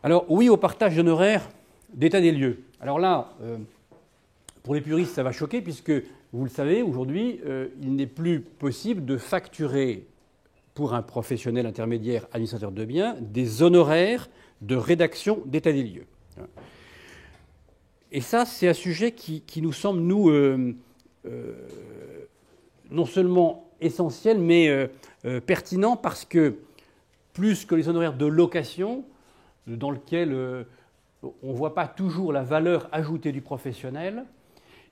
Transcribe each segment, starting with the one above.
Alors, oui au partage d'honoraires d'état des lieux. Alors là, pour les puristes, ça va choquer puisque, vous le savez, aujourd'hui, il n'est plus possible de facturer pour un professionnel intermédiaire administrateur de biens des honoraires de rédaction d'état des lieux. Et ça, c'est un sujet qui nous semble, nous, non seulement essentiel, mais pertinent parce que, plus que les honoraires de location, dans lesquels on ne voit pas toujours la valeur ajoutée du professionnel,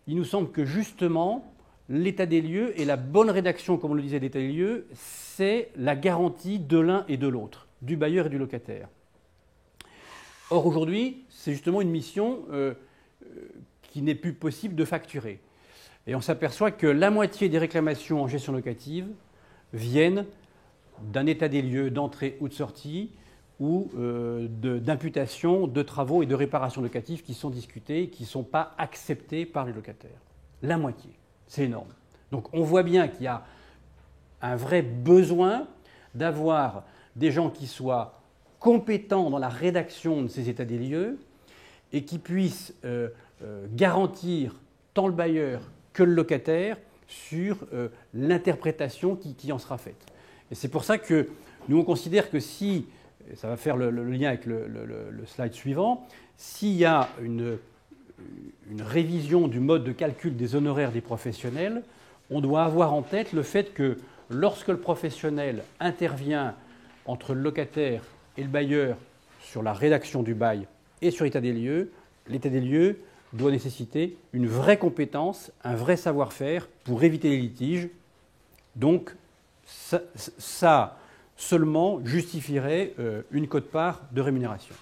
il nous semble que justement, l'état des lieux et la bonne rédaction, comme on le disait, d'état des lieux, c'est la garantie de l'un et de l'autre, du bailleur et du locataire. Or, aujourd'hui, c'est justement une mission qui n'est plus possible de facturer. Et on s'aperçoit que la moitié des réclamations en gestion locative viennent d'un état des lieux d'entrée ou de sortie ou d'imputation de travaux et de réparations locatives qui sont discutés et qui ne sont pas acceptés par les locataires. La moitié, c'est énorme. Donc on voit bien qu'il y a un vrai besoin d'avoir des gens qui soient compétents dans la rédaction de ces états des lieux et qui puissent garantir tant le bailleur que le locataire sur l'interprétation qui en sera faite. Et c'est pour ça que nous on considère que si, ça va faire le lien avec le slide suivant, s'il y a une révision du mode de calcul des honoraires des professionnels, on doit avoir en tête le fait que lorsque le professionnel intervient entre le locataire et le bailleur sur la rédaction du bail et sur l'état des lieux doit nécessiter une vraie compétence, un vrai savoir-faire pour éviter les litiges. Donc, ça seulement justifierait une quote-part de rémunération.